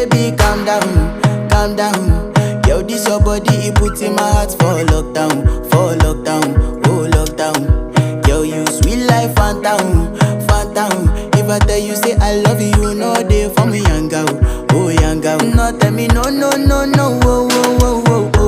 baby, calm down. Yo, this your body, it put in my heart for lockdown, oh lockdown. Yo, you sweet life, phantom, phantom. If I tell you say I love you, no day for me, young girl, oh young girl. No tell me no, oh, oh, oh, oh, oh.